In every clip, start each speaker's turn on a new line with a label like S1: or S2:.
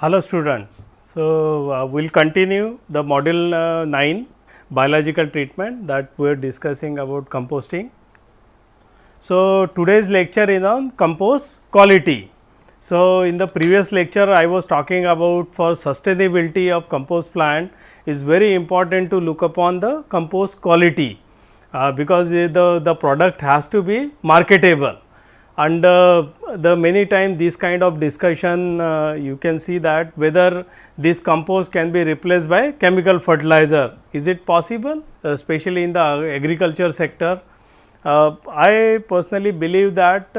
S1: Hello student. So, we will continue the module 9 biological treatment that we are discussing about composting. So, today's lecture is on compost quality. So, in the previous lecture I was talking about for sustainability of compost plant is very important to look upon the compost quality, because the product has to be marketable. And the many times this kind of discussion you can see that whether this compost can be replaced by chemical fertilizer. Is it possible, especially in the agriculture sector? I personally believe that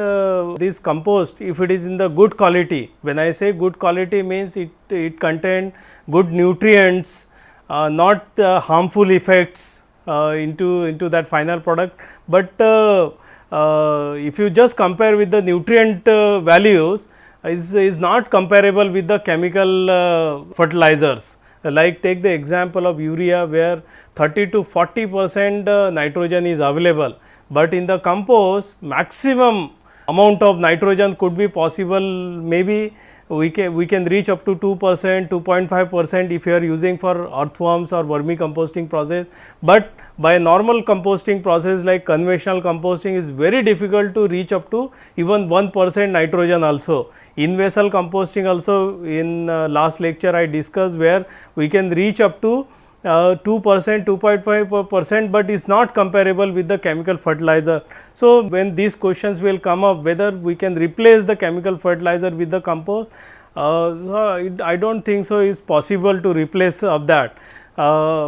S1: this compost, if it is in the good quality, when I say good quality means it contain good nutrients, not harmful effects into that final product, but if you just compare with the nutrient values is not comparable with the chemical fertilizers. Like take the example of urea where 30 to 40% nitrogen is available, but in the compost maximum amount of nitrogen could be possible. Maybe we can reach up to 2%, 2.5% if you are using for earthworms or vermicomposting process, but by normal composting process like conventional composting is very difficult to reach up to even 1% nitrogen also. In vessel composting also in last lecture I discussed where we can reach up to 2%, 2.5%, but is not comparable with the chemical fertilizer. So, when these questions will come up whether we can replace the chemical fertilizer with the compost, so I do not think so is possible to replace of that,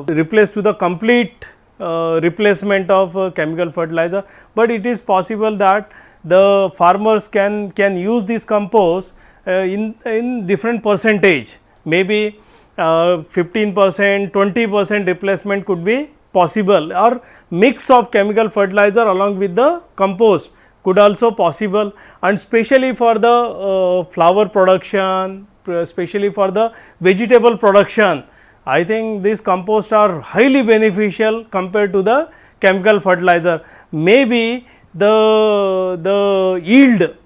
S1: replace to the complete replacement of chemical fertilizer, but it is possible that the farmers can use this compost in different percentage, maybe 15%, 20% replacement could be possible, or mix of chemical fertilizer along with the compost could also possible, and especially for the flower production, especially for the vegetable production, I think these composts are highly beneficial compared to the chemical fertilizer. Maybe the yield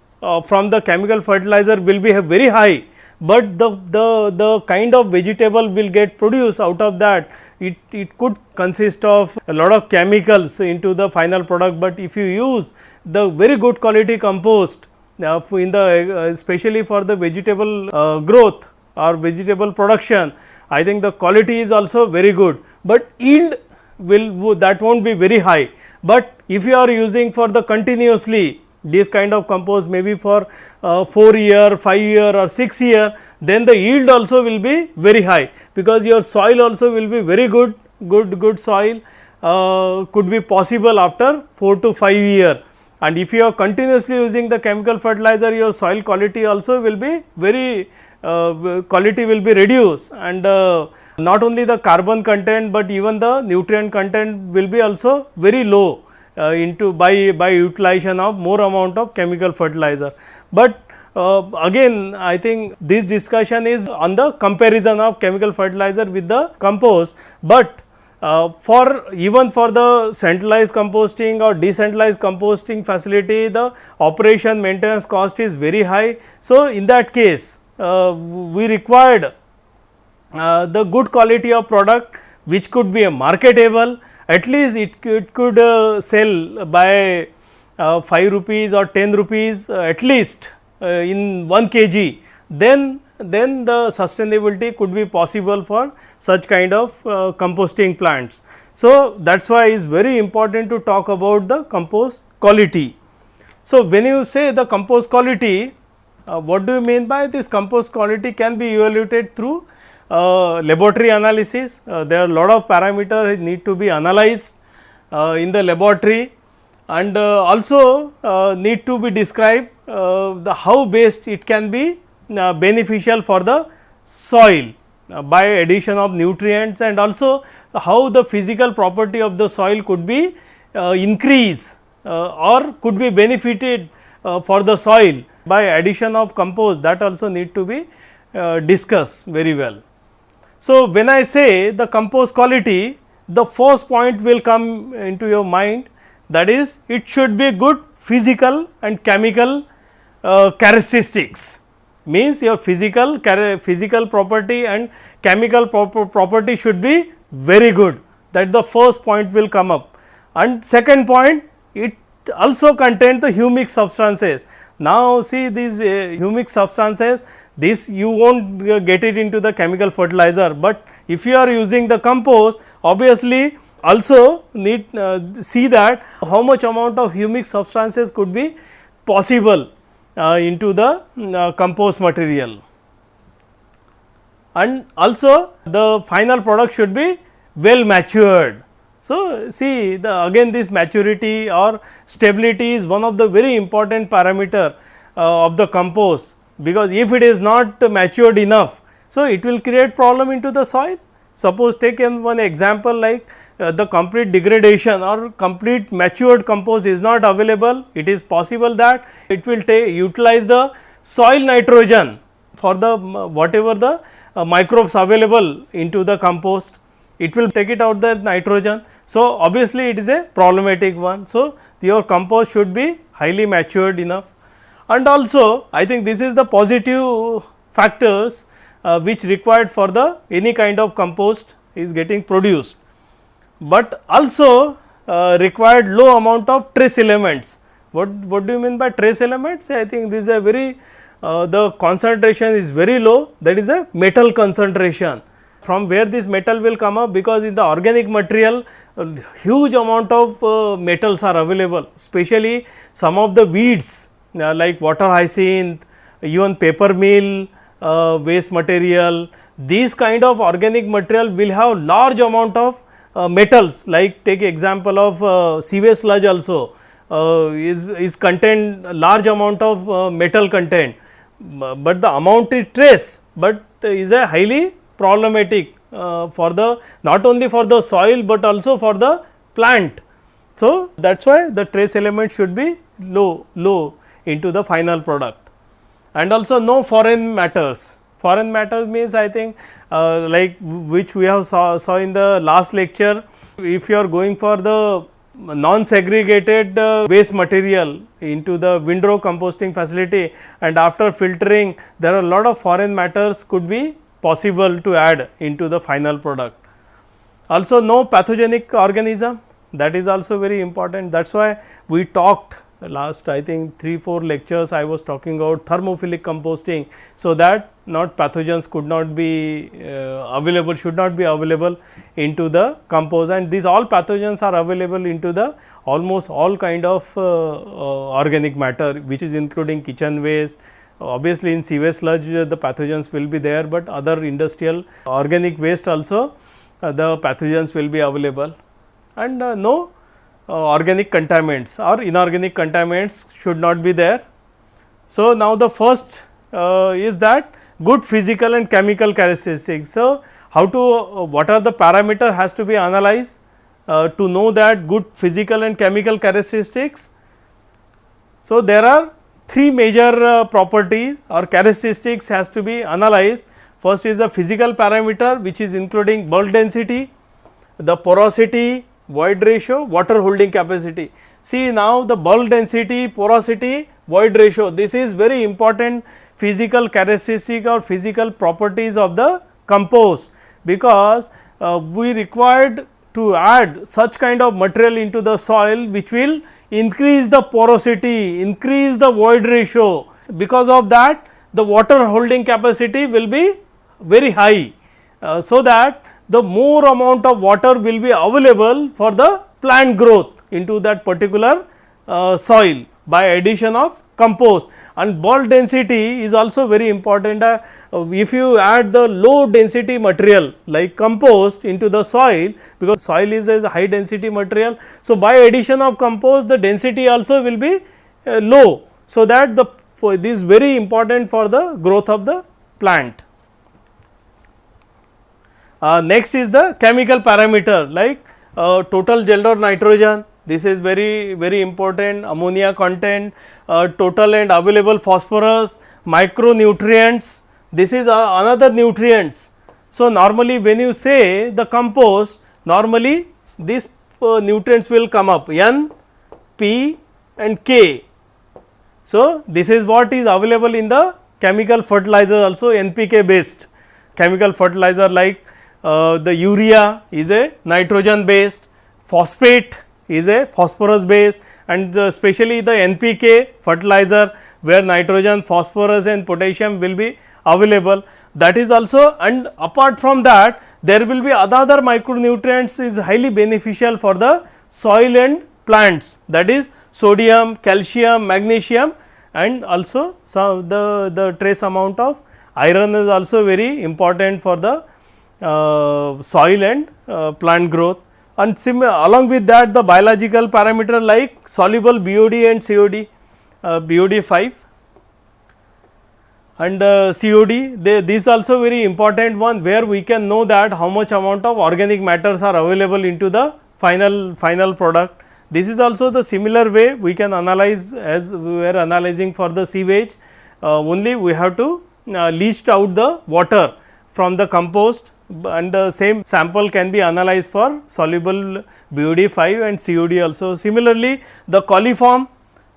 S1: from the chemical fertilizer will be very high, but the kind of vegetable will get produced out of that, it could consist of a lot of chemicals into the final product. But if you use the very good quality compost in the especially for the vegetable growth or vegetable production, I think the quality is also very good, but yield that won't be very high. But if you are using for the continuously this kind of compost maybe for 4 year, 5 year or 6 year, then the yield also will be very high, because your soil also will be very good soil could be possible after 4 to 5 year. And if you are continuously using the chemical fertilizer, your soil quality also will be very quality will be reduced, and not only the carbon content, but even the nutrient content will be also very low into by utilization of more amount of chemical fertilizer. But again I think this discussion is on the comparison of chemical fertilizer with the compost, but for even for the centralized composting or decentralized composting facility, the operation maintenance cost is very high. So, in that case we required the good quality of product which could be marketable, at least it could sell by 5 rupees or 10 rupees at least in 1 kg, then the sustainability could be possible for such kind of composting plants. So, that is why it is very important to talk about the compost quality. So, when you say the compost quality, what do you mean by this? Compost quality can be evaluated through laboratory analysis. There are a lot of parameters need to be analyzed in the laboratory, and also need to be described the how best it can be beneficial for the soil by addition of nutrients, and also how the physical property of the soil could be increased or could be benefited for the soil by addition of compost, that also need to be discussed very well. So, when I say the compost quality, the first point will come into your mind, that is it should be good physical and chemical characteristics. means your physical property and chemical property should be very good. That the first point will come up. And second point, it also contains the humic substances. Now, see these humic substances, this you won't get it into the chemical fertilizer, but if you are using the compost, obviously also need see that how much amount of humic substances could be possible into the compost material. And also the final product should be well matured. So, see again this maturity or stability is one of the very important parameter of the compost, because if it is not matured enough, so it will create problem into the soil. Suppose take one example like the complete degradation or complete matured compost is not available, it is possible that it will utilize the soil nitrogen for the whatever the microbes available into the compost, it will take it out the nitrogen. So, obviously, it is a problematic one. So, your compost should be highly matured enough, and also I think this is the positive factors which required for the any kind of compost is getting produced, but also required low amount of trace elements. What do you mean by trace elements? I think this is a very the concentration is very low, that is a metal concentration. From where this metal will come up, because in the organic material huge amount of metals are available, especially some of the weeds like water hyacinth, even paper mill waste material, these kind of organic material will have large amount of metals, like take example of sewage sludge also is contain large amount of metal content, but the amount is trace, but is a highly problematic for the not only for the soil, but also for the plant. So, that is why the trace element should be low into the final product, and also no foreign matters. Foreign matters means I think like which we have saw in the last lecture, if you are going for the non segregated waste material into the windrow composting facility, and after filtering there are a lot of foreign matters could be possible to add into the final product. Also no pathogenic organism, that is also very important. That is why we talked last I think 3-4 lectures I was talking about thermophilic composting, so that not pathogens could not be available, should not be available into the compost, and these all pathogens are available into the almost all kind of organic matter, which is including kitchen waste. Obviously, in sewage sludge the pathogens will be there, but other industrial organic waste also the pathogens will be available, and no organic contaminants or inorganic contaminants should not be there. So, now the first is that good physical and chemical characteristics. So, how to what are the parameter has to be analyzed to know that good physical and chemical characteristics. So, there are 3 major properties or characteristics has to be analyzed. First is the physical parameter, which is including bulk density, the porosity, void ratio, water holding capacity. See now the bulk density, porosity, void ratio, this is very important physical characteristic or physical properties of the compost, because we required to add such kind of material into the soil which will increase the porosity, increase the void ratio. Because of that the water holding capacity will be very high, so that the more amount of water will be available for the plant growth into that particular soil by addition of compost. And bulk density is also very important. If you add the low density material like compost into the soil, because soil is a high density material, so by addition of compost the density also will be low, so that this is very important for the growth of the plant. Next is the chemical parameter like total gender nitrogen, this is very important, ammonia content, total and available phosphorus, micronutrients, this is another nutrients. So, normally when you say the compost, normally these nutrients will come up N, P and K. So, this is what is available in the chemical fertilizer also NPK based chemical fertilizer, like the urea is a nitrogen based, phosphate is a phosphorus based, and especially the NPK fertilizer where nitrogen, phosphorus and potassium will be available, that is also. And apart from that, there will be other micronutrients is highly beneficial for the soil and plants, that is sodium, calcium, magnesium, and also some the trace amount of iron is also very important for the soil and plant growth. And along with that, the biological parameter like soluble BOD and COD, BOD 5 and COD, this also very important one, where we can know that how much amount of organic matters are available into the final product. This is also the similar way we can analyze as we were analyzing for the sewage. Only we have to leach out the water from the compost, and the same sample can be analyzed for soluble BOD 5 and COD also. Similarly, the coliform,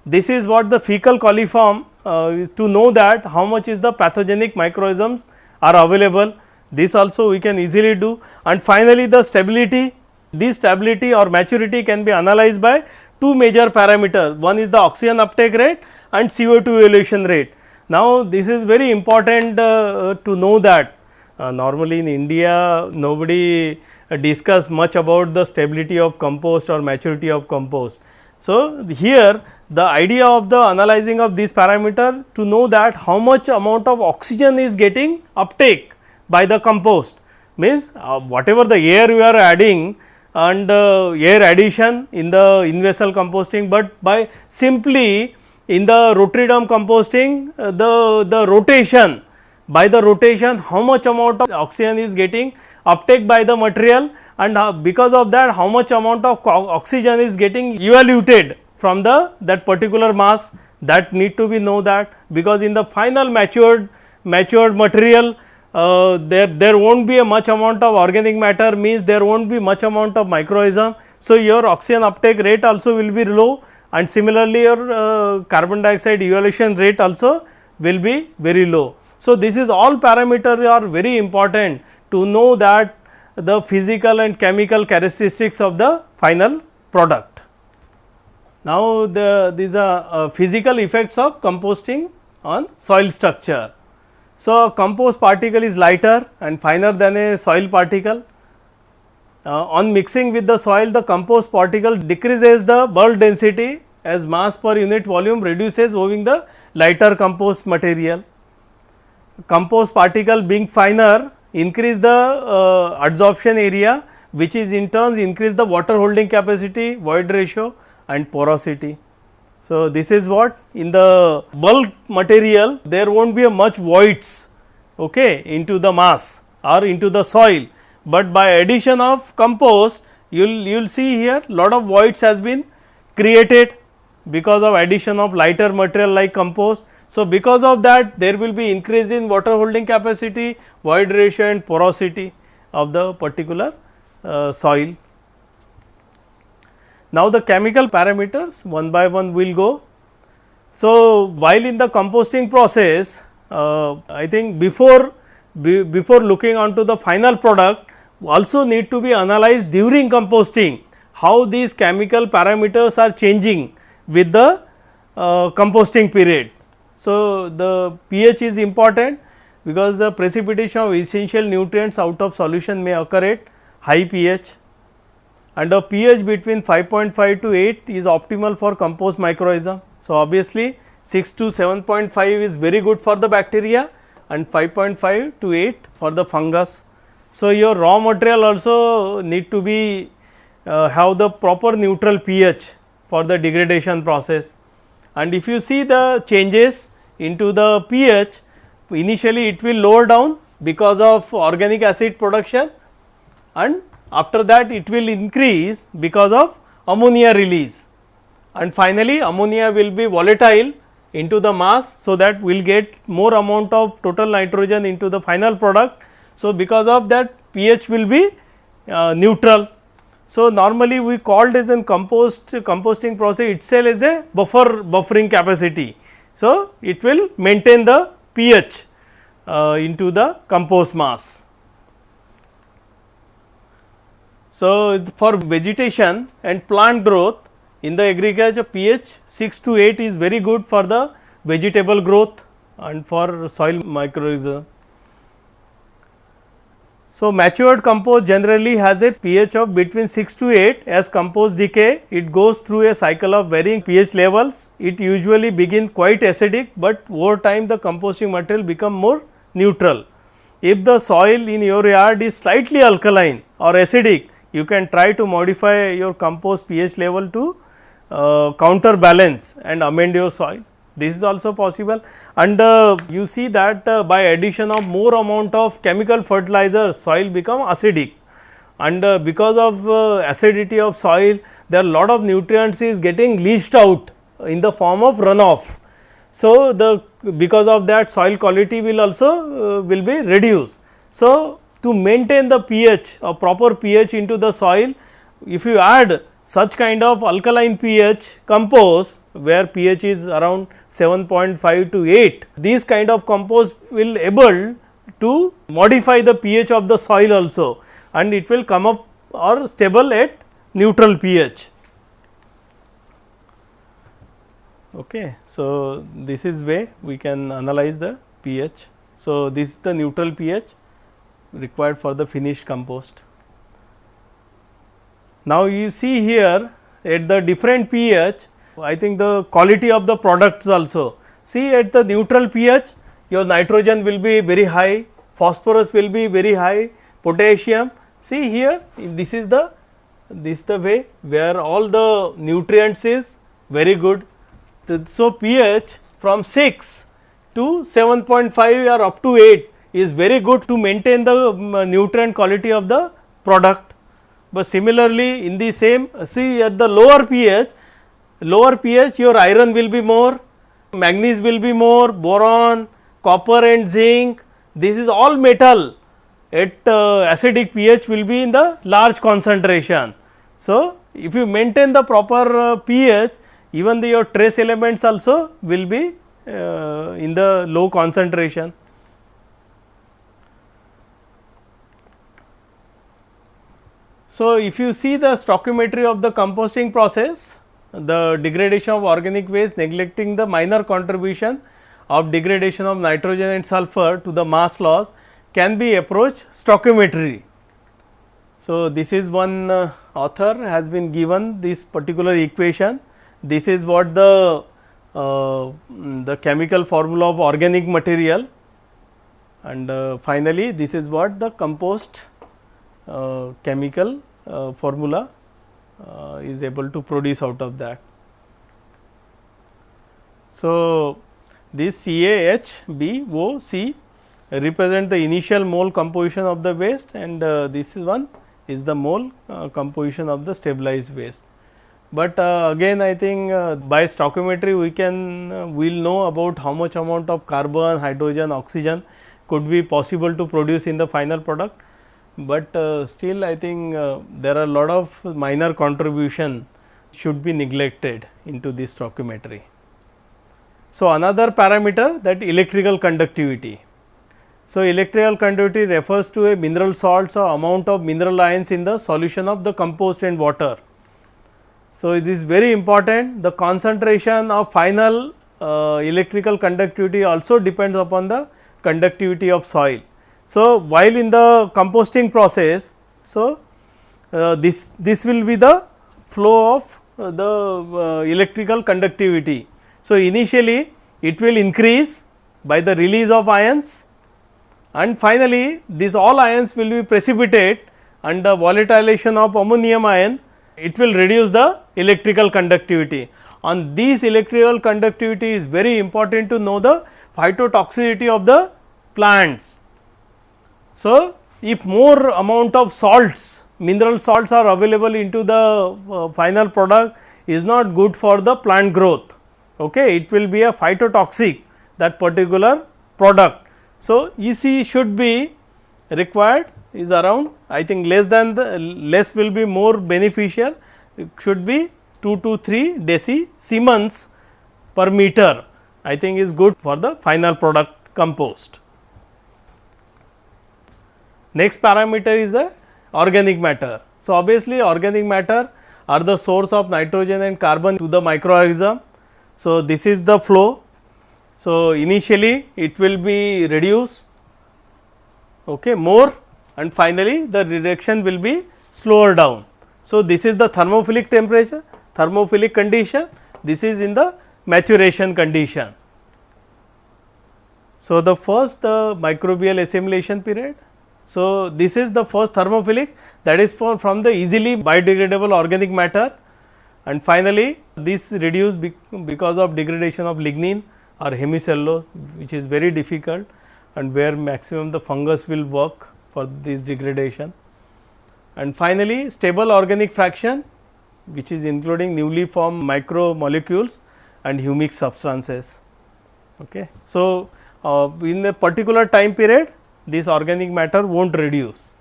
S1: this is what the fecal coliform, to know that how much is the pathogenic microorganisms are available, this also we can easily do. And finally, the stability, this stability or maturity can be analyzed by two major parameters, one is the oxygen uptake rate and CO2 evaluation rate. Now, this is very important to know that normally in India nobody discuss much about the stability of compost or maturity of compost. So, here the idea of the analyzing of this parameter to know that how much amount of oxygen is getting uptake by the compost, means whatever the air we are adding and air addition in the in-vessel composting, but by simply in the rotary drum composting, the rotation, by the rotation how much amount of oxygen is getting uptake by the material, and because of that how much amount of oxygen is getting evaluated from that particular mass, that need to be know that, because in the final matured material there won't be a much amount of organic matter, means there won't be much amount of microorganism. So, your oxygen uptake rate also will be low, and similarly your carbon dioxide evaluation rate also will be very low. So, this is all parameters are very important to know that the physical and chemical characteristics of the final product. Now, these are physical effects of composting on soil structure. So, compost particle is lighter and finer than a soil particle. On mixing with the soil, the compost particle decreases the bulk density as mass per unit volume reduces owing the lighter compost material. Compost particle being finer increase the adsorption area, which is in turn increase the water holding capacity, void ratio and porosity. So, this is what in the bulk material there will not be a much voids into the mass or into the soil, but by addition of compost you will see here lot of voids has been created because of addition of lighter material like compost. So, because of that there will be increase in water holding capacity, void ratio and porosity of the particular soil. Now, the chemical parameters one by one will go. So, while in the composting process, I think before looking onto the final product, also need to be analyzed during composting how these chemical parameters are changing with the composting period. So, the pH is important because the precipitation of essential nutrients out of solution may occur at high pH, and a pH between 5.5 to 8 is optimal for compost microorganism. So, obviously 6 to 7.5 is very good for the bacteria and 5.5 to 8 for the fungus. So, your raw material also need to be have the proper neutral pH for the degradation process. And if you see the changes into the pH, initially it will lower down because of organic acid production, and after that it will increase because of ammonia release, and finally ammonia will be volatile into the mass, so that we will get more amount of total nitrogen into the final product. So, because of that pH will be neutral. So, normally we called as in composting process itself as a buffering capacity. So, it will maintain the pH into the compost mass. So, for vegetation and plant growth in the agriculture, pH 6 to 8 is very good for the vegetable growth and for soil microorganism. So, matured compost generally has a pH of between 6 to 8. As compost decay, it goes through a cycle of varying pH levels. It usually begins quite acidic, but over time the composting material become more neutral. If the soil in your yard is slightly alkaline or acidic, you can try to modify your compost pH level to counterbalance and amend your soil. This is also possible, and you see that by addition of more amount of chemical fertilizers, soil become acidic, and because of acidity of soil, there are lot of nutrients is getting leached out in the form of runoff. So, because of that soil quality will also will be reduced. So, to maintain the pH or proper pH into the soil, if you add such kind of alkaline pH compost where pH is around 7.5 to 8, these kind of compost will able to modify the pH of the soil also, and it will come up or stable at neutral pH. Okay. So, this is way we can analyze the pH. So, this is the neutral pH required for the finished compost. Now, you see here at the different pH, I think the quality of the products also. See at the neutral pH, your nitrogen will be very high, phosphorus will be very high, potassium. See here, this is the way where all the nutrients is very good. So, pH from 6 to 7.5 or up to 8 is very good to maintain the nutrient quality of the product. But similarly, in the same, see at the lower pH your iron will be more, manganese will be more, boron, copper and zinc, this is all metal at acidic pH will be in the large concentration. So, if you maintain the proper pH, even your trace elements also will be in the low concentration. So, if you see the stoichiometry of the composting process, the degradation of organic waste neglecting the minor contribution of degradation of nitrogen and sulfur to the mass loss can be approached stoichiometry. So, this is one author has been given this particular equation. This is what the chemical formula of organic material, and finally, this is what the compost chemical formula is able to produce out of that. So, this CaHbOc represent the initial mole composition of the waste, and this is one is the mole composition of the stabilized waste. But again I think by stoichiometry we can will know about how much amount of carbon, hydrogen, oxygen could be possible to produce in the final product, but still I think there are a lot of minor contribution should be neglected into this stoichiometry. So, another parameter that electrical conductivity. So, electrical conductivity refers to a mineral salts or amount of mineral ions in the solution of the compost and water. So, it is very important, the concentration of final electrical conductivity also depends upon the conductivity of soil. So, while in the composting process, so this will be the flow of the electrical conductivity. So, initially it will increase by the release of ions, and finally, these all ions will be precipitate and the volatilization of ammonium ion, it will reduce the electrical conductivity. On this electrical conductivity is very important to know the phytotoxicity of the plants. So, if more amount of salts, mineral salts are available into the final product is not good for the plant growth. Okay, it will be a phytotoxic that particular product. So, EC should be required is around, I think less than the less will be more beneficial, it should be 2 to 3 Siemens per meter, I think is good for the final product. compost. Next parameter is the organic matter. So, obviously organic matter are the source of nitrogen and carbon to the microorganism. So, this is the flow. So, initially it will be reduced more, and finally the reduction will be slower down. So, this is the thermophilic temperature, thermophilic condition, this is in the maturation condition. So, the first the microbial assimilation period. So, this is the first thermophilic, that is from the easily biodegradable organic matter, and finally this reduced because of degradation of lignin or hemicellulose, which is very difficult and where maximum the fungus will work for this degradation. And finally, stable organic fraction, which is including newly formed micromolecules and humic substances. Okay. So, in a particular time period, this organic matter will not reduce.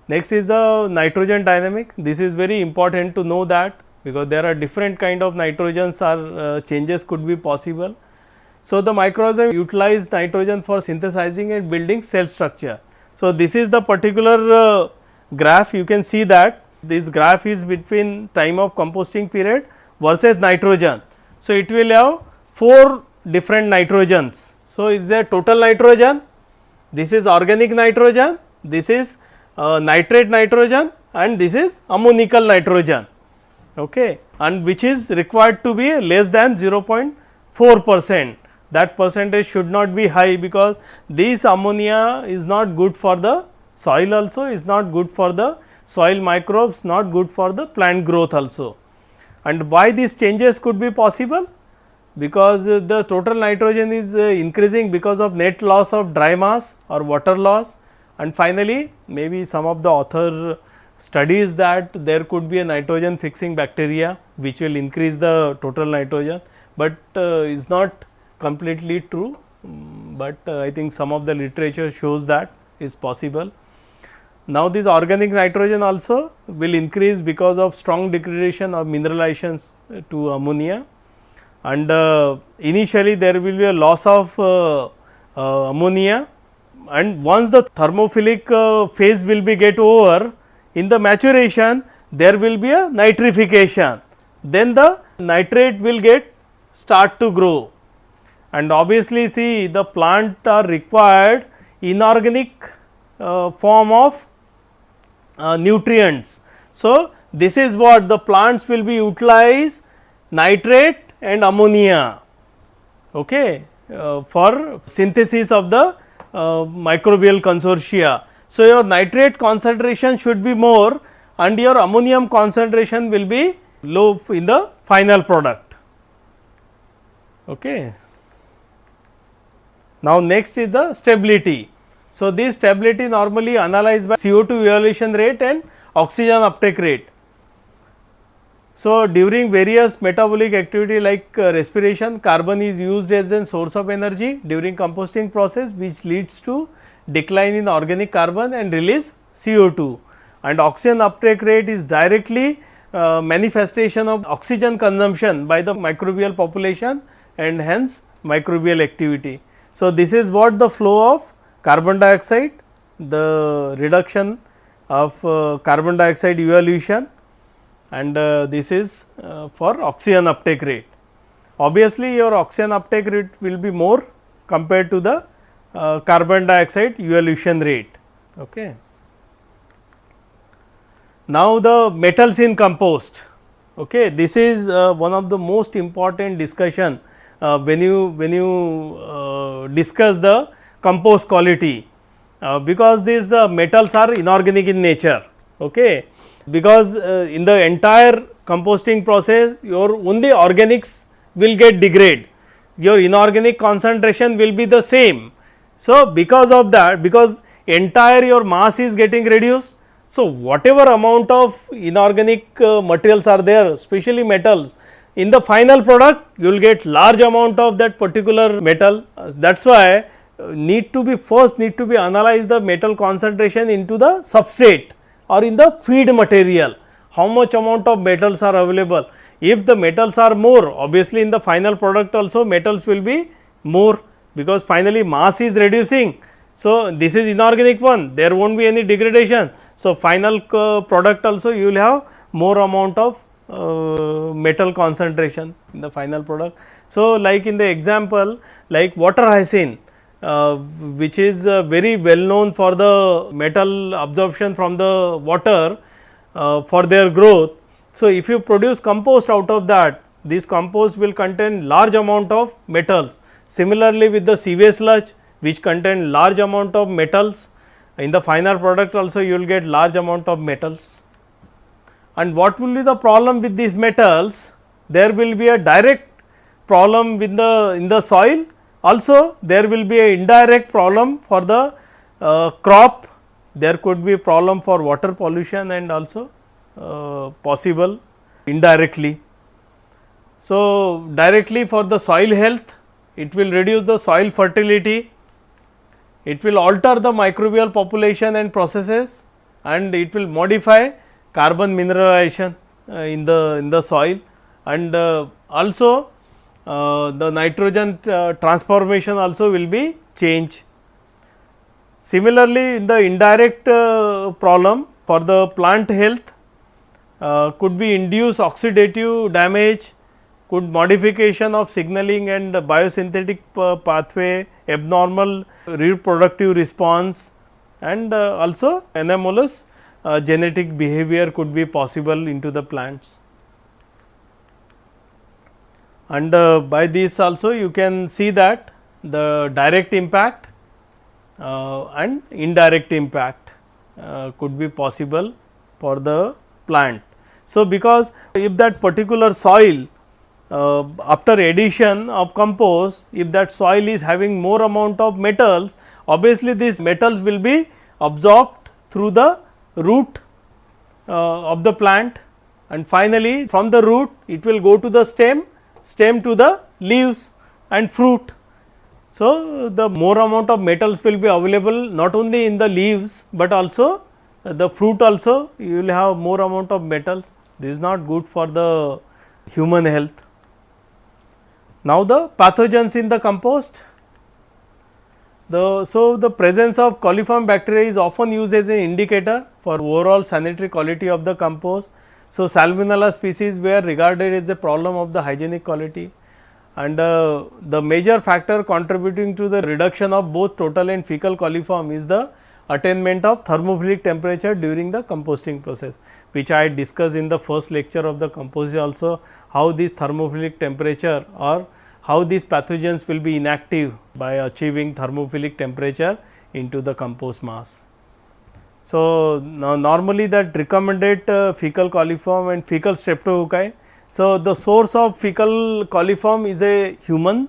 S1: Next is the nitrogen dynamic. This is very important to know that, because there are different kind of nitrogens or changes could be possible. So, the microorganism utilize nitrogen for synthesizing and building cell structure. So, this is the particular graph, you can see that this graph is between time of composting period versus nitrogen. So, it will have 4 different nitrogens. So, it is a total nitrogen, this is organic nitrogen, this is nitrate nitrogen, and this is ammonical nitrogen, okay, and which is required to be less than 0.4%. That percentage should not be high, because this ammonia is not good for the soil, also is not good for the soil microbes, not good for the plant growth also. And why these changes could be possible? Because the total nitrogen is increasing because of net loss of dry mass or water loss, and finally, maybe some of the author studies that there could be a nitrogen fixing bacteria which will increase the total nitrogen, but is not completely true, but I think some of the literature shows that is possible. Now, this organic nitrogen also will increase because of strong degradation or mineralizations to ammonia, and initially there will be a loss of ammonia, and once the thermophilic phase will be get over, in the maturation there will be a nitrification, then the nitrate will start to grow, and obviously see the plant are required inorganic form of nutrients. So, this is what the plants will be utilize nitrate and ammonia, okay, for synthesis of the microbial consortia. So, your nitrate concentration should be more and your ammonium concentration will be low in the final product. Okay. Now, next is the stability. So, this stability normally analyzed by CO2 evaluation rate and oxygen uptake rate. So, during various metabolic activity like respiration, carbon is used as a source of energy during composting process, which leads to decline in organic carbon and release CO2, and oxygen uptake rate is directly manifestation of oxygen consumption by the microbial population and hence microbial activity. So, this is what the flow of carbon dioxide, the reduction of carbon dioxide evaluation, and this is for oxygen uptake rate. Obviously, your oxygen uptake rate will be more compared to the carbon dioxide evaluation rate. Okay. Now, the metals in compost. Okay. This is one of the most important discussion when you discuss the compost quality, because these metals are inorganic in nature. Okay. Because in the entire composting process your only organics will get degrade, your inorganic concentration will be the same. So, because of that, because entire your mass is getting reduced, so whatever amount of inorganic materials are there, especially metals, in the final product you will get large amount of that particular metal. That is why need to be analyze the metal concentration into the substrate or in the feed material, how much amount of metals are available. If the metals are more, obviously in the final product also metals will be more, because finally mass is reducing. So, this is inorganic one, there will not be any degradation. So, final product also you will have more amount of metal concentration in the final product. So, like in the example like water hyacinth, which is very well known for the metal absorption from the water for their growth. So, if you produce compost out of that, this compost will contain large amount of metals. Similarly, with the sewage sludge, which contain large amount of metals, in the final product also you will get large amount of metals. And what will be the problem with these metals? There will be a direct problem with in the soil, also there will be a indirect problem for the crop, there could be problem for water pollution and also possible indirectly. So, directly for the soil health, it will reduce the soil fertility, it will alter the microbial population and processes, and it will modify carbon mineralization in the soil, and also the nitrogen transformation also will be changed. Similarly, in the indirect problem for the plant health, could be induced oxidative damage, could modification of signaling and biosynthetic pathway, abnormal reproductive response, and also anomalous genetic behavior could be possible into the plants. And by this also you can see that the direct impact and indirect impact could be possible for the plant. So, because if that particular soil after addition of compost, if that soil is having more amount of metals, obviously these metals will be absorbed through the root of the plant, and finally from the root it will go to the stem to the leaves and fruit. So, the more amount of metals will be available not only in the leaves, but also the fruit also you will have more amount of metals. This is not good for the human health. Now, the pathogens in the compost. So, the presence of coliform bacteria is often used as an indicator for overall sanitary quality of the compost. So, Salmonella species were regarded as a problem of the hygienic quality, and the major factor contributing to the reduction of both total and fecal coliform is the attainment of thermophilic temperature during the composting process, which I discussed in the first lecture of the composting also, how this thermophilic temperature or how these pathogens will be inactive by achieving thermophilic temperature into the compost mass. So, now normally that recommended fecal coliform and fecal streptococci. So, the source of fecal coliform is a human,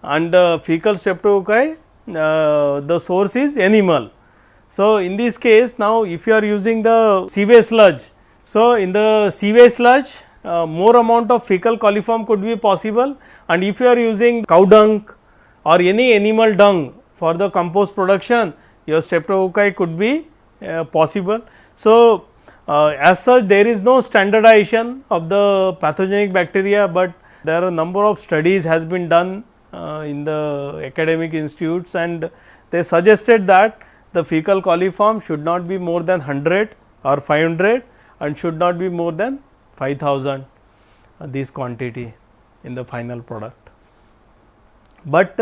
S1: and fecal streptococci the source is animal. So, in this case now if you are using the sewage sludge, so in the sewage sludge more amount of fecal coliform could be possible, and if you are using cow dung or any animal dung for the compost production, your streptococci could be possible. So, as such there is no standardization of the pathogenic bacteria, but there are a number of studies has been done in the academic institutes, and they suggested that the fecal coliform should not be more than 100 or 500 and should not be more than 5000 this quantity in the final product. But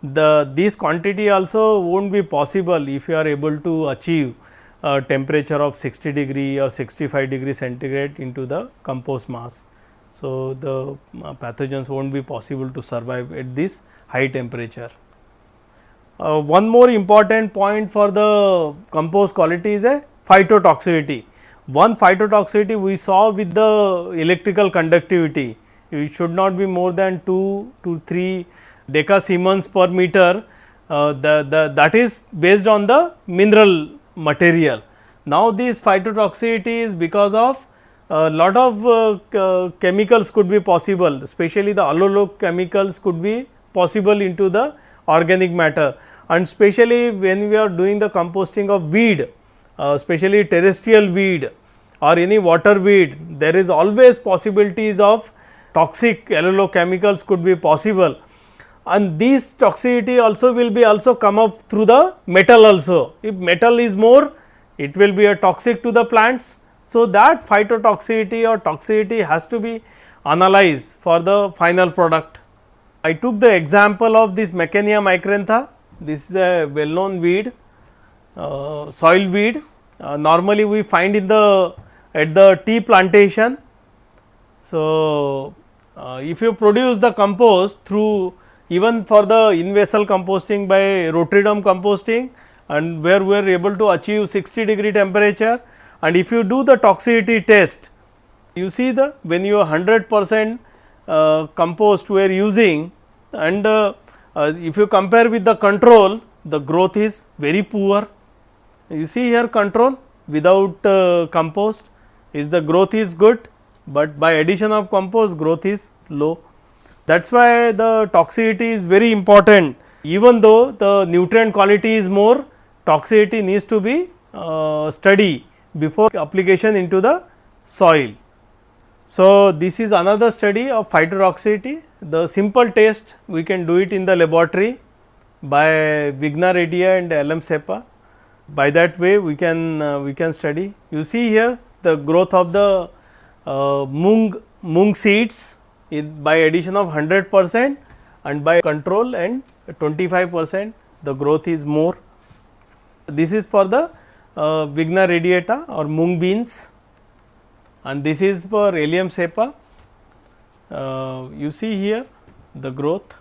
S1: this quantity also won't be possible if you are able to achieve a temperature of 60 degree or 65 degree centigrade into the compost mass. So, the pathogens won't be possible to survive at this high temperature. One more important point for the compost quality is a phytotoxicity. One phytotoxicity we saw with the electrical conductivity, it should not be more than 2 to 3 decasiemens per meter, that is based on the mineral material. Now, this phytotoxicity is because of a lot of chemicals could be possible, especially the allochemicals could be possible into the organic matter, and especially when we are doing the composting of weed, especially terrestrial weed or any water weed, there is always possibilities of toxic allochemicals could be possible. and this toxicity also will be also come up through the metal also. If metal is more, it will be a toxic to the plants. So, that phytotoxicity or toxicity has to be analyzed for the final product. I took the example of this Mecania micrantha. This is a well known weed, soil weed. Normally we find in the at the tea plantation. So, if you produce the compost through even for the in-vessel composting by Rotterdam composting, and where we are able to achieve 60-degree temperature, and if you do the toxicity test, you see the when you 100% compost we are using, and if you compare with the control, the growth is very poor. You see here control without compost is the growth is good, but by addition of compost growth is low. That is why the toxicity is very important. Even though the nutrient quality is more, toxicity needs to be studied before application into the soil. So, this is another study of phytotoxicity. The simple test we can do it in the laboratory by Vigna Reddy and LM Sepa. By that way we can study. You see here the growth of the mung seeds by addition of 100% and by control and 25% the growth is more. This is for the Vigna radiata or mung beans, and this is for Allium cepa. You see here the growth.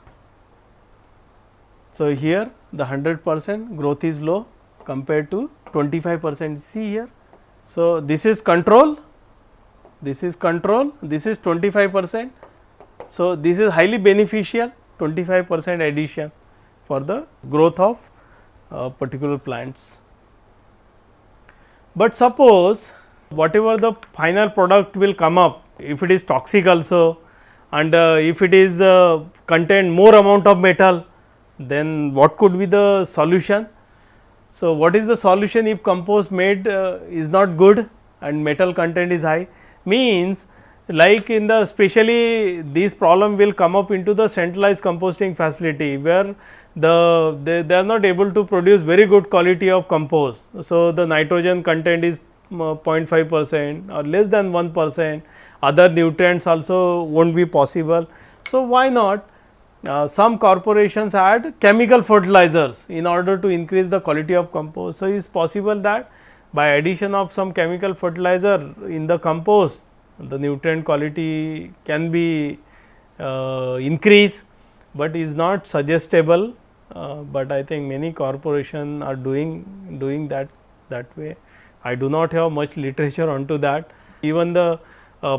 S1: So, here the 100% growth is low compared to 25%. See here. So, this is control, this is control, this is 25%. So, this is highly beneficial, 25% addition for the growth of particular plants. But suppose whatever the final product will come up, if it is toxic also, and if it is contain more amount of metal, then what could be the solution? So, what is the solution if compost made is not good and metal content is high? Means like in the especially this problem will come up into the centralized composting facility, where they are not able to produce very good quality of compost. So, the nitrogen content is 0.5% or less than 1%, other nutrients also will not be possible. So, why not some corporations add chemical fertilizers in order to increase the quality of compost. So, it is possible that by addition of some chemical fertilizer in the compost, the nutrient quality can be increased, but is not suggestible. But I think many corporations are doing that way. I do not have much literature onto that. Even the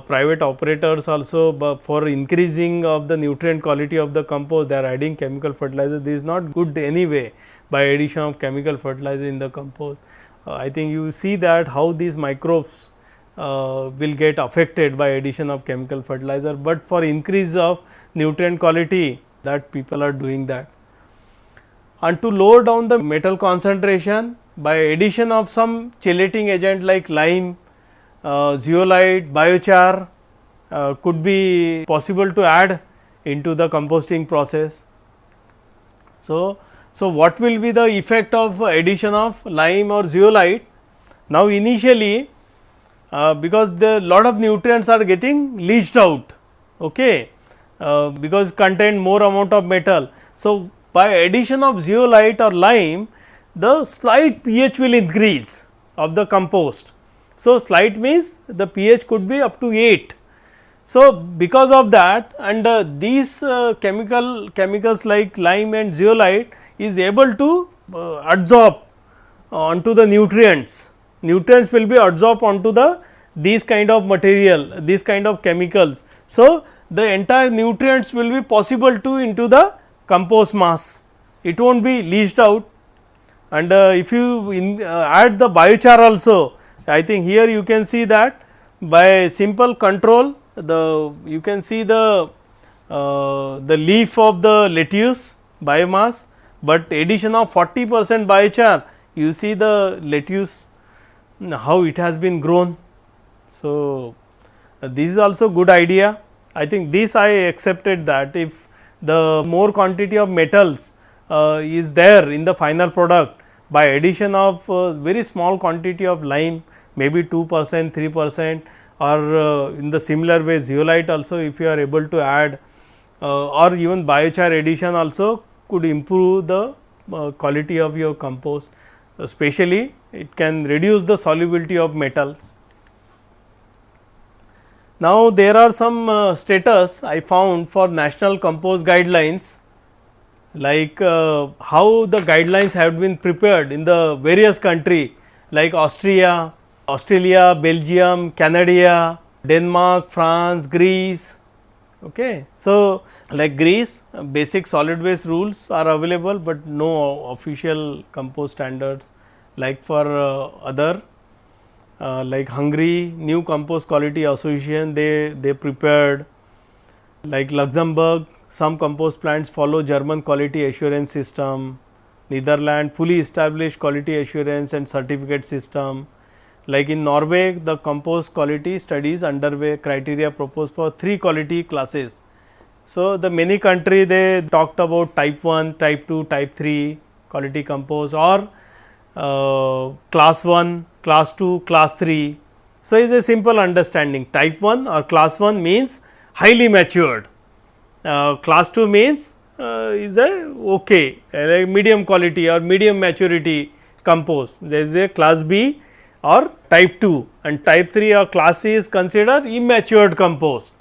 S1: private operators also, for increasing of the nutrient quality of the compost, they are adding chemical fertilizer. This is not good anyway by addition of chemical fertilizer in the compost. I think you see that how these microbes will get affected by addition of chemical fertilizer, but for increase of nutrient quality, that people are doing that. And to lower down the metal concentration by addition of some chelating agent like lime, zeolite, biochar could be possible to add into the composting process. So, what will be the effect of addition of lime or zeolite? Now, initially because the lot of nutrients are getting leached out, okay, because contain more amount of metal. So, by addition of zeolite or lime, the slight pH will increase of the compost. So, slight means the pH could be up to 8. So, because of that, and these chemicals like lime and zeolite is able to adsorb onto the nutrients. Nutrients will be adsorbed onto the these kind of material, these kind of chemicals. So, the entire nutrients will be possible to into the compost mass. It will not be leached out, and if you add the biochar also, I think here you can see that by simple control, you can see the leaf of the lettuce biomass, but addition of 40% biochar, you see the lettuce how it has been grown. So, this is also good idea. I think this I accepted that if the more quantity of metals is there in the final product by addition of very small quantity of lime, maybe 2%, 3%, or in the similar way zeolite also, if you are able to add or even biochar addition also could improve the quality of your compost, especially it can reduce the solubility of metals. Now, there are some status I found for national compost guidelines, like how the guidelines have been prepared in the various country like Austria, Australia, Belgium, Canada, Denmark, France, Greece. Okay. So, like Greece, basic solid waste rules are available, but no official compost standards. Like for other like Hungary, new compost quality association they prepared. Like Luxembourg, some compost plants follow German quality assurance system. Netherlands, fully established quality assurance and certificate system. Like in Norway, the compost quality studies underway, criteria proposed for 3 quality classes. So, the many country they talked about type 1, type 2, type 3 quality compost, or class 1, class 2, class 3. So, is a simple understanding. Type 1 or class 1 means highly matured, class 2 means is a okay, like medium quality or medium maturity compost. There is a class B or type 2, and type 3 or class C is considered immatured compost,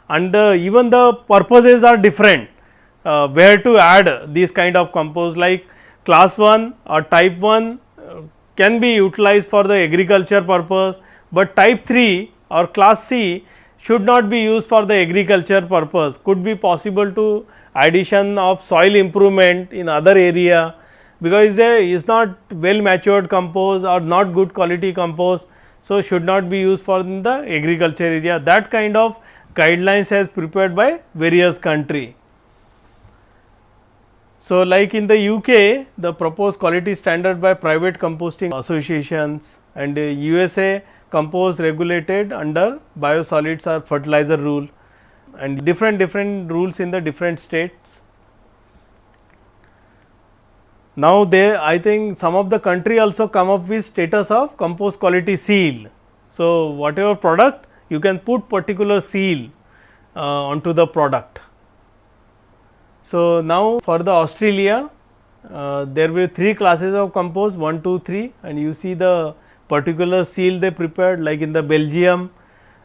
S1: and even the purposes are different where to add these kind of compost. Like class 1 or type 1 can be utilized for the agriculture purpose, but type 3 or class C should not be used for the agriculture purpose, could be possible to addition of soil improvement in other area, because it is not well matured compost or not good quality compost. So, should not be used for in the agriculture area. That kind of guidelines has prepared by various country. So, like in the UK, the proposed quality standard by private composting associations, and USA compost regulated under biosolids or fertilizer rule, and different rules in the different states. Now, they I think some of the country also come up with status of compost quality seal. So, whatever product you can put particular seal onto the product. So, now for the Australia, there were 3 classes of compost, 1, 2, 3, and you see the particular seal they prepared. Like in the Belgium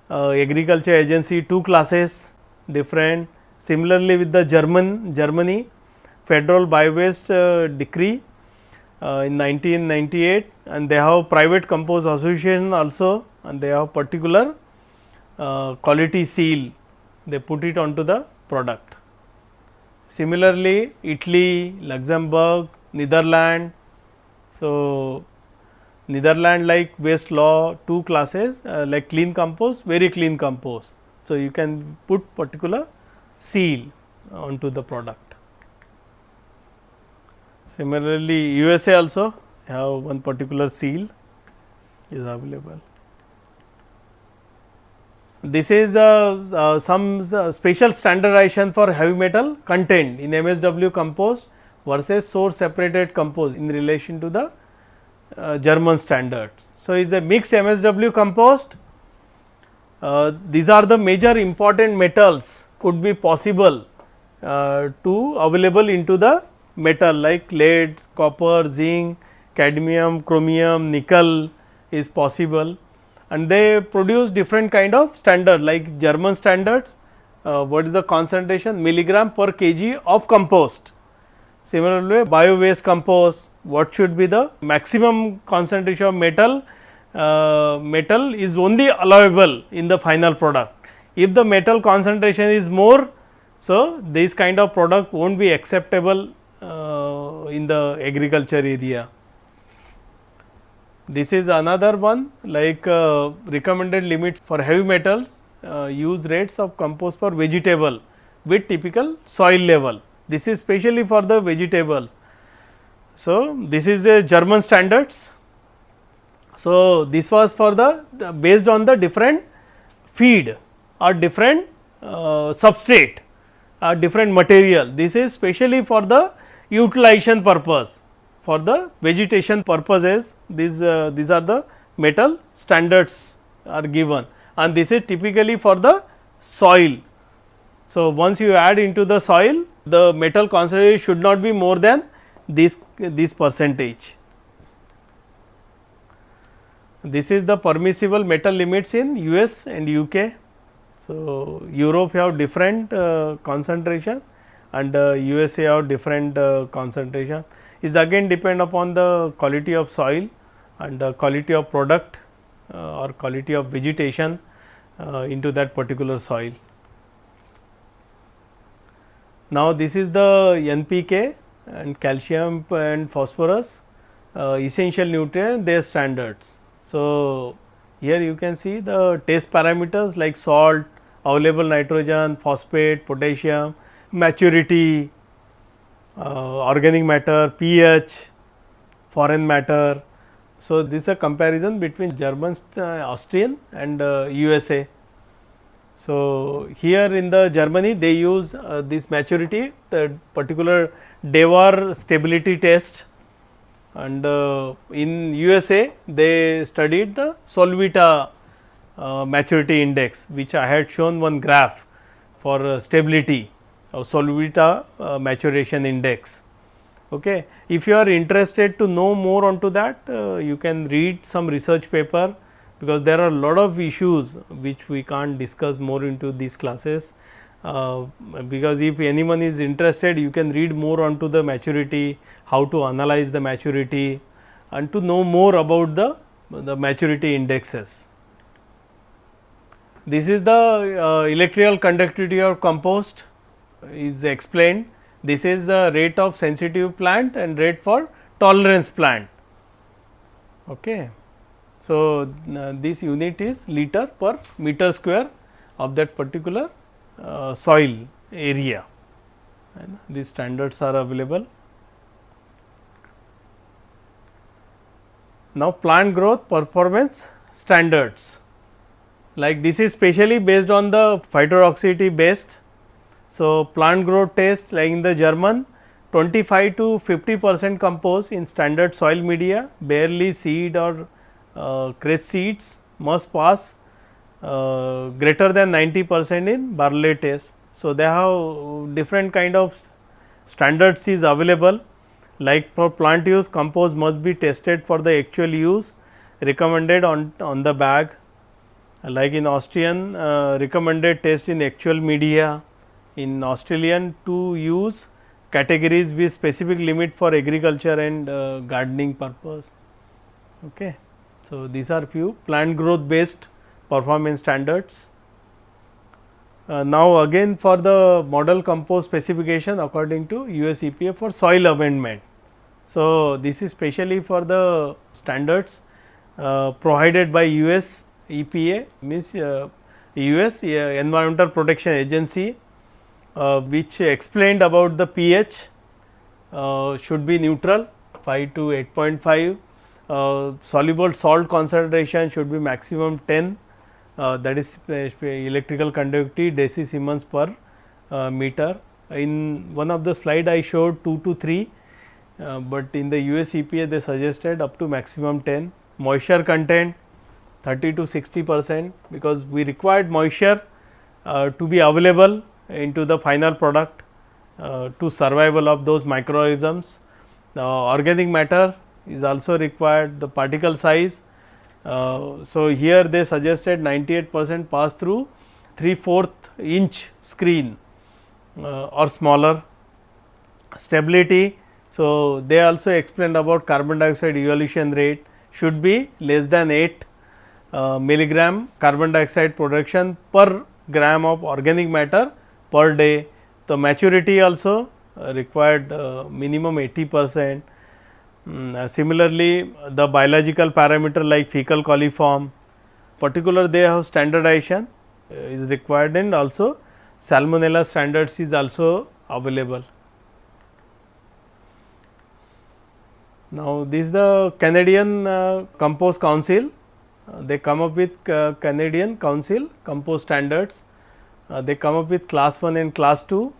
S1: agriculture agency, 2 classes different. Similarly, with the Germany federal bio-waste decree in 1998, and they have private compost association also, and they have particular quality seal, they put it onto the product. Similarly, Italy, Luxembourg, Netherlands. So, Netherlands like waste law, 2 classes like clean compost, very clean compost. So, you can put particular seal onto the product. Similarly, USA also have one particular seal is available. This is some special standardization for heavy metal content in MSW compost versus source separated compost in relation to the German standards. So, it is a mixed MSW compost. These are the major important metals could be possible to available into the metal, like lead, copper, zinc, cadmium, chromium, nickel is possible, and they produce different kind of standard, like German standards. What is the concentration milligram per kg of compost? Similarly, bio waste compost, what should be the maximum concentration of metal? Metal is only allowable in the final product. If the metal concentration is more, so this kind of product won't be acceptable in the agriculture area. This is another one, like recommended limits for heavy metals, use rates of compost for vegetable with typical soil level. This is specially for the vegetables. So, this is a German standards. So, this was for the based on the different feed or different substrate. different material. This is specially for the utilization purpose, for the vegetation purposes. These are the metal standards are given, and this is typically for the soil. So, once you add into the soil, the metal concentration should not be more than this percentage. This is the permissible metal limits in US and UK. So, Europe have different concentration, and USA have different concentration. Is again depend upon the quality of soil and the quality of product or quality of vegetation into that particular soil. Now, this is the NPK and calcium and phosphorus essential nutrient, their standards. So, here you can see the test parameters like salt, available nitrogen, phosphate, potassium, maturity, organic matter, pH, foreign matter. So, this is a comparison between German, Austrian and USA. So, here in the Germany they use this maturity, the particular Dewar stability test, and in USA they studied the Solvita maturity index, which I had shown one graph for stability of Solvita maturation index. Okay. If you are interested to know more onto that, you can read some research paper, because there are a lot of issues which we can't discuss more into these classes. Because if anyone is interested, you can read more onto the maturity, how to analyze the maturity, and to know more about the maturity indexes. This is the electrical conductivity of compost is explained. This is the rate of sensitive plant and rate for tolerance plant. Okay. So, this unit is liter per meter square of that particular soil area, and these standards are available. Now, plant growth performance standards, like this is specially based on the phytotoxicity based. So, plant growth test like in the German 25 to 50% compost in standard soil media, barely seed or cress seeds must pass greater than 90% in Barley test. So, they have different kind of standards is available, like for plant use compost must be tested for the actual use recommended on the bag, like in Austrian recommended test in actual media, in Australian to use categories with specific limit for agriculture and gardening purpose. Okay. So, these are few plant growth based performance standards. Now, again for the model compost specification according to US EPA for soil amendment. So, this is specially for the standards provided by US EPA, means US Environmental Protection Agency, which explained about the pH should be neutral 5 to 8.5. Soluble salt concentration should be maximum 10, that is electrical conductivity decisiemens per meter. In one of the slide I showed 2 to 3, but in the US EPA they suggested up to maximum 10. Moisture content 30 to 60%, because we required moisture to be available into the final product to survival of those microorganisms. Organic matter is also required, the particle size. So, here they suggested 98% pass through 3/4 inch screen or smaller. Stability, so they also explained about carbon dioxide evolution rate should be less than 8 milligram carbon dioxide production per gram of organic matter per day. The maturity also required minimum 80%. Similarly, the biological parameter like fecal coliform, particular they have standardization is required, and also Salmonella standards is also available. Now, this is the Canadian Compost Council, they come up with Canadian Council Compost standards, they come up with class 1 and class 2.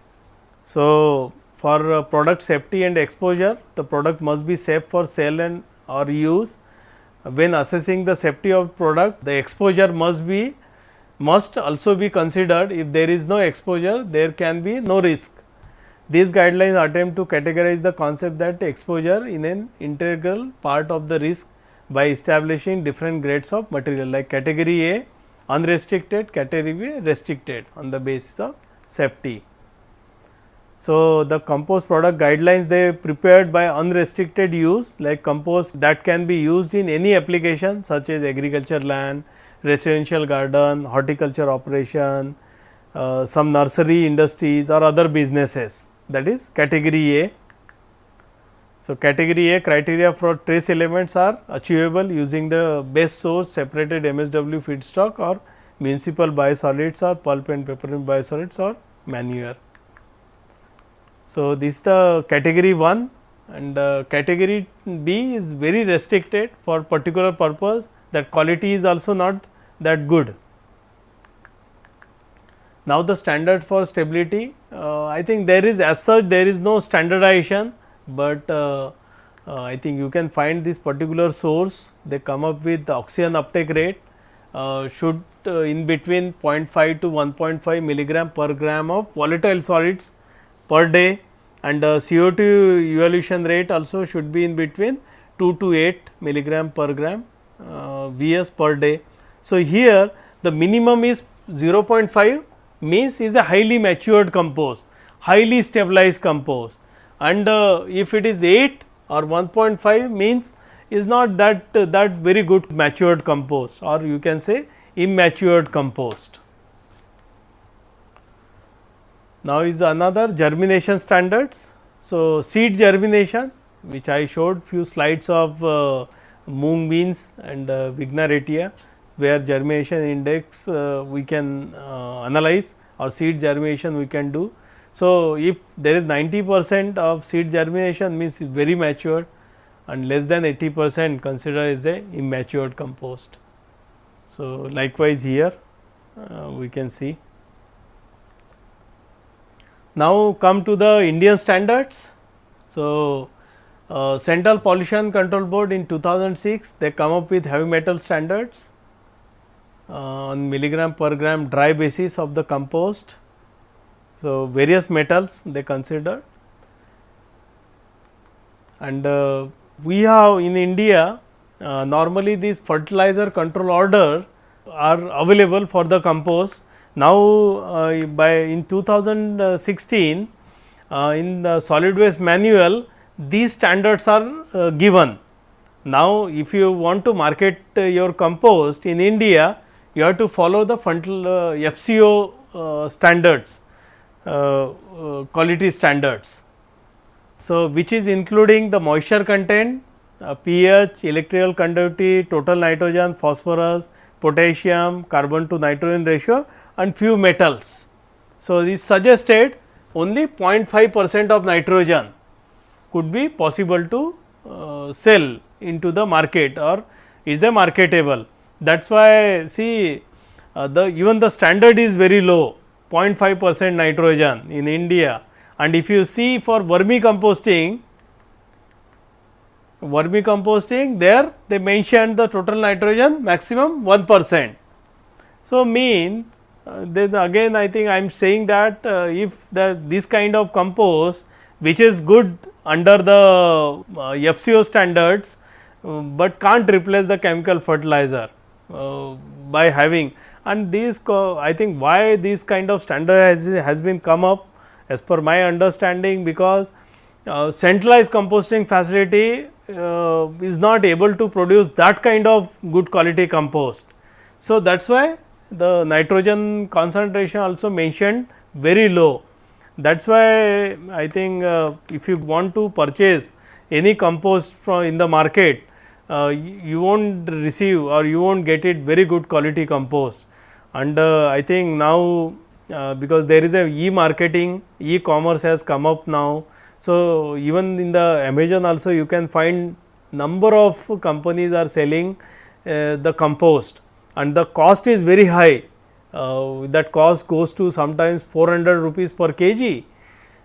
S1: So, for product safety and exposure, the product must be safe for sale and or use. When assessing the safety of product, the exposure must also be considered. If there is no exposure, there can be no risk. These guidelines attempt to categorize the concept that exposure in an integral part of the risk by establishing different grades of material, like category A unrestricted, category B restricted on the basis of safety. So, the compost product guidelines they prepared by unrestricted use, like compost that can be used in any application such as agriculture land, residential garden, horticulture operation, some nursery industries or other businesses, that is category A. So, category A criteria for trace elements are achievable using the best source separated MSW feedstock or municipal biosolids or pulp and paper biosolids or manure. So, this is the category 1 and category B is very restricted for particular purpose, that quality is also not that good. Now, the standard for stability, I think there is as such there is no standardization, but I think you can find this particular source, they come up with the oxygen uptake rate should in between 0.5 to 1.5 milligram per gram of volatile solids per day, and CO2 evolution rate also should be in between 2 to 8 milligram per gram Vs per day. So, here the minimum is 0.5 means is a highly matured compost, highly stabilized compost, and if it is 8 or 1.5 means is not that very good matured compost, or you can say immatured compost. Now, is another germination standards. So, seed germination, which I showed few slides of mung beans and Vigna retia, where germination index we can analyze, or seed germination we can do. So, if there is 90% of seed germination means very matured, and less than 80% consider as a immatured compost. So, likewise here we can see. Now, come to the Indian standards. So, Central Pollution Control Board in 2006 they come up with heavy metal standards on milligram per gram dry basis of the compost. So, various metals they consider, and we have in India normally these fertilizer control order are available for the compost. Now, in 2016 in the solid waste manual these standards are given. Now, if you want to market your compost in India, you have to follow the FCO standards, quality standards. So, which is including the moisture content, pH, electrical conductivity, total nitrogen, phosphorus, potassium, carbon to nitrogen ratio and few metals. So, this suggested only 0.5% of nitrogen could be possible to sell into the market or is a marketable. That is why see even the standard is very low, 0.5% nitrogen in India, and if you see for vermicomposting there they mentioned the total nitrogen maximum 1%. So, then again I think I am saying that if this kind of compost which is good under the FCO standards, but can't replace the chemical fertilizer by having, and these I think why this kind of standard has been come up as per my understanding, because centralized composting facility is not able to produce that kind of good quality compost. So, that is why the nitrogen concentration also mentioned very low. That is why I think if you want to purchase any compost from in the market, you will not receive or you will not get it very good quality compost. And I think now because there is a e-marketing, e-commerce has come up now. So, even in the Amazon also you can find number of companies are selling the compost, and the cost is very high. That cost goes to sometimes 400 rupees per kg,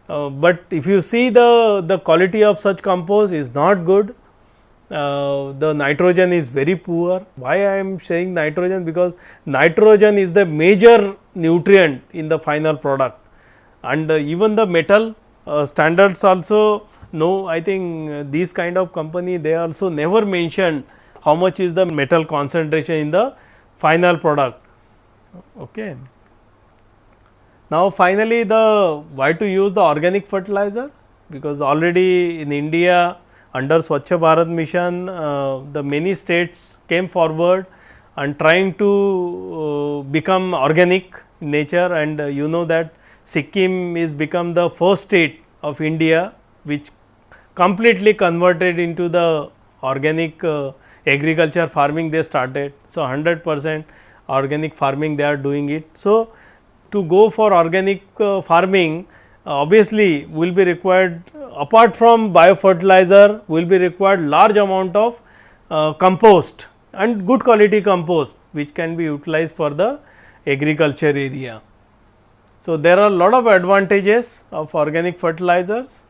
S1: But if you see the quality of such compost is not good. The nitrogen is very poor. Why I am saying nitrogen? Because nitrogen is the major nutrient in the final product, and even the metal standards also no, I think these kind of company they also never mentioned how much is the metal concentration in the final product. Okay. Now, finally, the why to use the organic fertilizer, because already in India under Swachh Bharat mission the many states came forward and trying to become organic in nature, and you know that Sikkim is become the first state of India which completely converted into the organic agriculture farming they started. So, 100% organic farming they are doing it. So, to go for organic farming obviously will be required apart from biofertilizer will be required large amount of compost and good quality compost which can be utilized for the agriculture area. So, there are a lot of advantages of organic fertilizers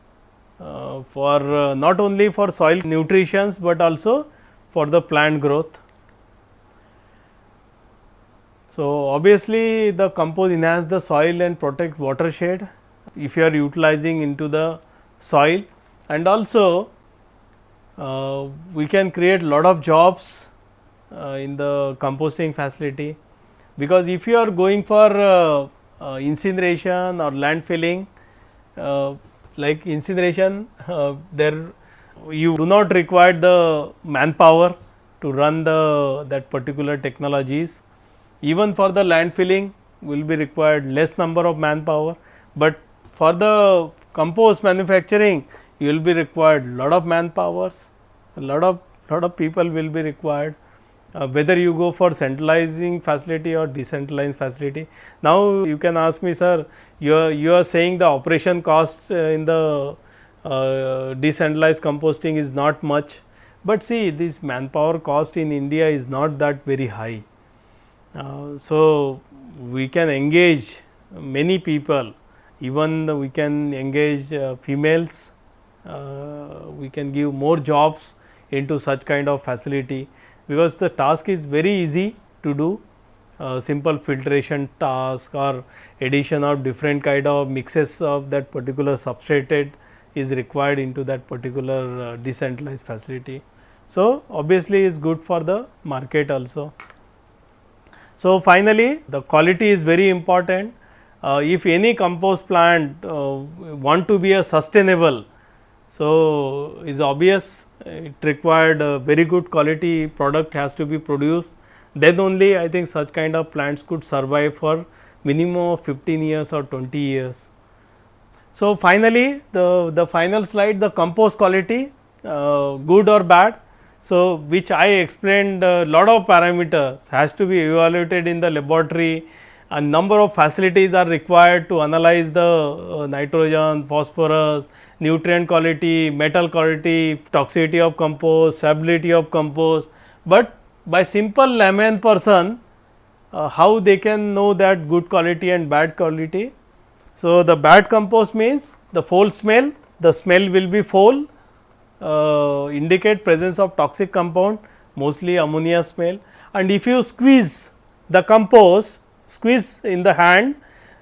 S1: for not only for soil nutrition, but also for the plant growth. So, obviously, the compost enhance the soil and protect watershed if you are utilizing into the soil, and also we can create lot of jobs in the composting facility, because if you are going for incineration or landfilling, like incineration there you do not require the manpower to run that particular technologies. Even for the landfilling will be required less number of manpower, but for the compost manufacturing you will be required lot of manpowers, lot of people will be required, whether you go for centralizing facility or decentralized facility. Now, you can ask me, sir, you are saying the operation cost in the decentralized composting is not much, but see this manpower cost in India is not that very high. So, we can engage many people, even we can engage females, we can give more jobs into such kind of facility, because the task is very easy to do. Simple filtration task or addition of different kind of mixes of that particular substrate is required into that particular decentralized facility. So, obviously, is good for the market also. So, finally, the quality is very important. If any compost plant want to be a sustainable, so is obvious it required a very good quality product has to be produced, then only I think such kind of plants could survive for minimum of 15 years or 20 years. So, finally, the final slide, the compost quality good or bad. So, which I explained lot of parameters has to be evaluated in the laboratory, and number of facilities are required to analyze the nitrogen, phosphorus, nutrient quality, metal quality, toxicity of compost, stability of compost, but by simple layman person how they can know that good quality and bad quality. So, the bad compost means the foul smell, the smell will be foul, indicate presence of toxic compound, mostly ammonia smell, and if you squeeze the compost, squeeze in the hand,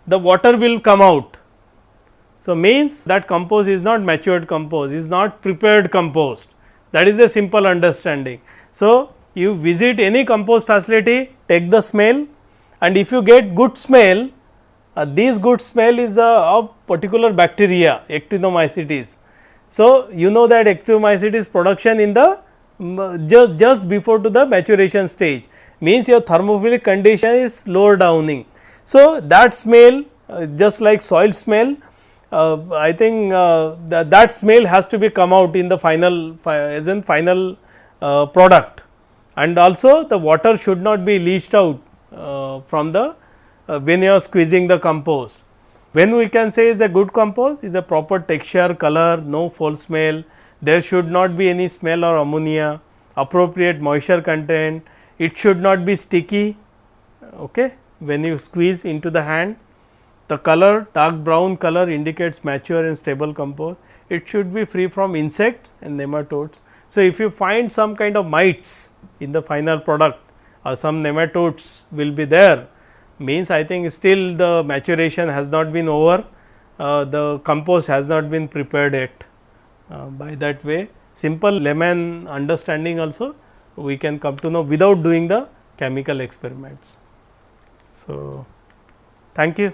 S1: the water will come out. So, means that compost is not matured compost, is not prepared compost, that is the simple understanding. So, you visit any compost facility, take the smell, and if you get good smell, this good smell is of particular bacteria, Actinomycetes. So, you know that Actinomycetes production in the just before to the maturation stage, means your thermophilic condition is lower downing. So, that smell just like soil smell, I think that smell has to be come out in the final as in final product, and also the water should not be leached out from the when you are squeezing the compost. When we can say is a good compost is a proper texture, color, no foul smell, there should not be any smell or ammonia, appropriate moisture content, it should not be sticky okay, when you squeeze into the hand, the color dark brown color indicates mature and stable compost. It should be free from insects and nematodes. So, if you find some kind of mites in the final product or some nematodes will be there, means I think still the maturation has not been over, the compost has not been prepared yet. By that way, simple layman understanding also we can come to know without doing the chemical experiments. So, thank you.